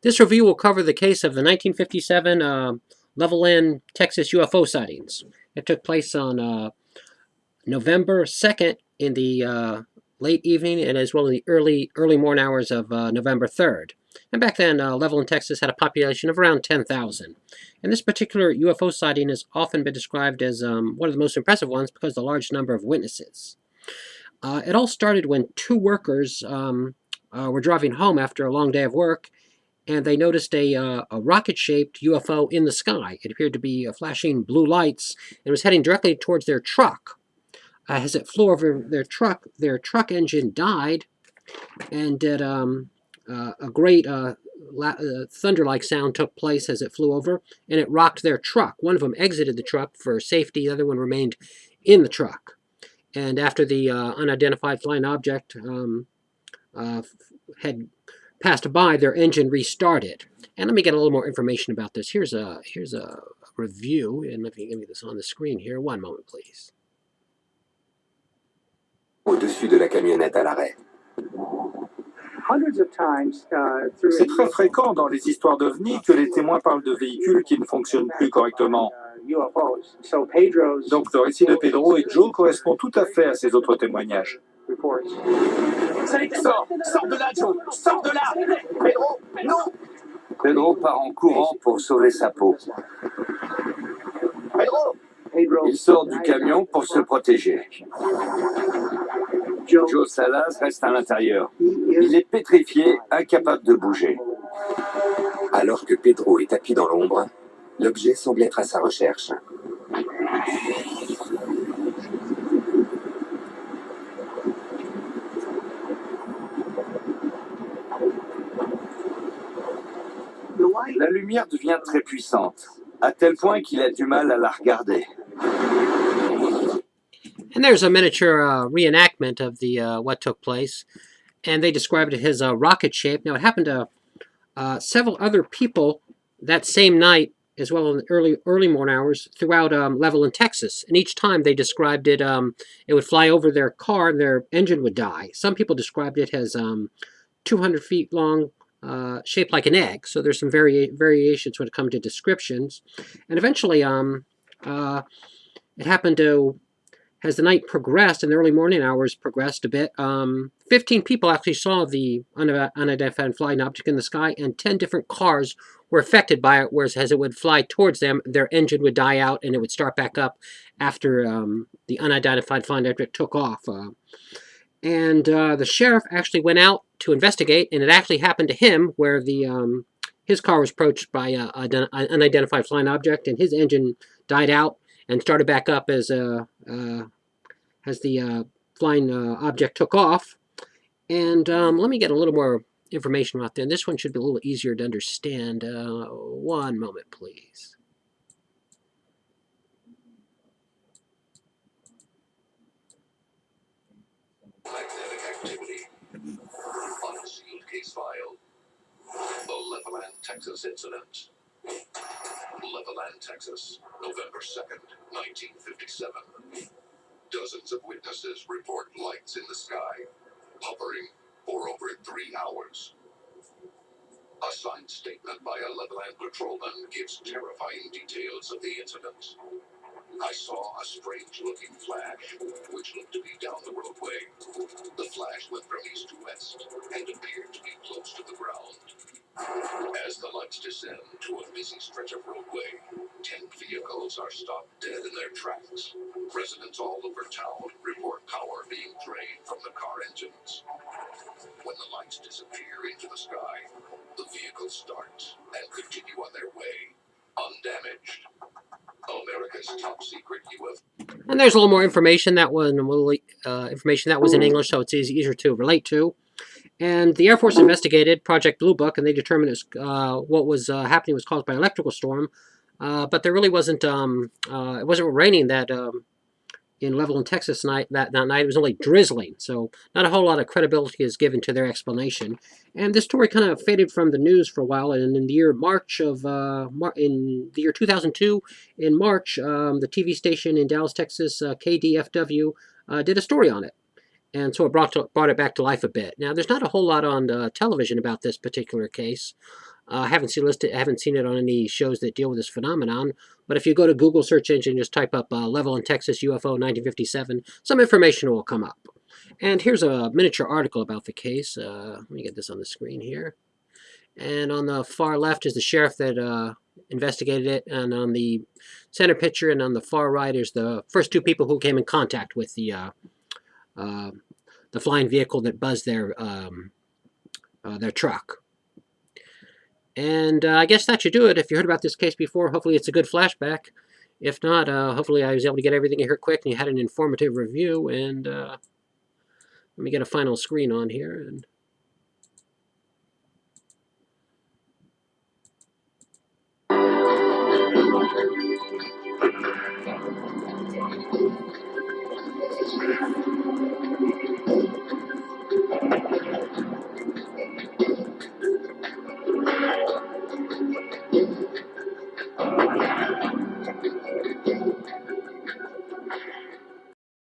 This review will cover the case of the 1957 Levelland, Texas UFO sightings. It took place on November 2nd in the late evening and as well in the early morning hours of November 3rd. And back then, Levelland, Texas had a population of around 10,000. And this particular UFO sighting has often been described as one of the most impressive ones because of the large number of witnesses. It all started when two workers were driving home after a long day of work, and they noticed a rocket-shaped UFO in the sky. It appeared to be flashing blue lights and was heading directly towards their truck. As it flew over their truck engine died, and did a great thunder-like sound took place as it flew over, and it rocked their truck. One of them exited the truck for safety. The other one remained in the truck. And after the unidentified flying object had passed by, their engine restarted. And let me get a little more information about this. Here's a review, and let me give you this on the screen here. One moment, please. Au-dessus de la camionnette à l'arrêt. C'est très fréquent dans les histoires d'OVNI que les témoins parlent de véhicules qui ne fonctionnent plus correctement. Donc le récit de Pedro et Joe correspond tout à fait à ces autres témoignages. Sors de là, Joe! Sors de là! Pedro, non! Pedro part en courant pour sauver sa peau. Pedro! Il sort du camion pour se protéger. Joe Salas reste à l'intérieur. Il est pétrifié, incapable de bouger. Alors que Pedro est tapis dans l'ombre, l'objet semble être à sa recherche. La lumière devient très puissante, à tel point qu'il a du mal à la regarder. And there's a miniature reenactment of the what took place, and they described it as a rocket shape. Now, it happened to several other people that same night, as well in the early morning hours, throughout Levelland, Texas. And each time they described it, it would fly over their car and their engine would die. Some people described it as 200 feet long, shaped like an egg. So there's some variations when it comes to descriptions. And eventually, it happened to, as the night progressed and the early morning hours progressed a bit, 15 people actually saw the unidentified flying object in the sky, and 10 different cars were affected by it, whereas as it would fly towards them, their engine would die out and it would start back up after the unidentified flying object took off. And the sheriff actually went out to investigate, and it actually happened to him, where his car was approached by an unidentified flying object, and his engine died out and started back up as the flying object took off. And let me get a little more information about that. This one should be a little easier to understand. One moment, please. Magnetic activity. Unsealed case file. The Levelland, Texas incident. Levelland, Texas, November 2nd, 1957. Dozens of witnesses report lights in the sky, hovering for over 3 hours. A signed statement by a Levelland patrolman gives terrifying details of the incident. I saw a strange-looking flash, which looked to be down the roadway. The flash went from east to west and appeared to be close to the ground. As the lights descend to a busy stretch of roadway, 10 vehicles are stopped dead in their tracks. Residents all over town report power being drained from the car engines. When the lights disappear into the sky, the vehicles start and continue on their way, undamaged. America's top secret UFO. And there's a little more information that was in English, so it's easier to relate to. And the Air Force investigated Project Blue Book, and they determined what was happening was caused by an electrical storm. But there really wasn't. It wasn't raining that in Levelland, Texas that night. It was only drizzling, so not a whole lot of credibility is given to their explanation. And this story kind of faded from the news for a while. And in the year in the year 2002, in March, the TV station in Dallas, Texas, KDFW, did a story on it. And so it brought it back to life a bit. Now, there's not a whole lot on television about this particular case. I haven't seen it on any shows that deal with this phenomenon. But if you go to Google search engine, just type up Levelland, Texas UFO 1957, some information will come up. And here's a miniature article about the case. Let me get this on the screen here. And on the far left is the sheriff that investigated it, and on the center picture and on the far right is the first two people who came in contact with the flying vehicle that buzzed their truck. And I guess that should do it. If you heard about this case before, hopefully it's a good flashback. If not, hopefully I was able to get everything here quick and you had an informative review. And let me get a final screen on here. And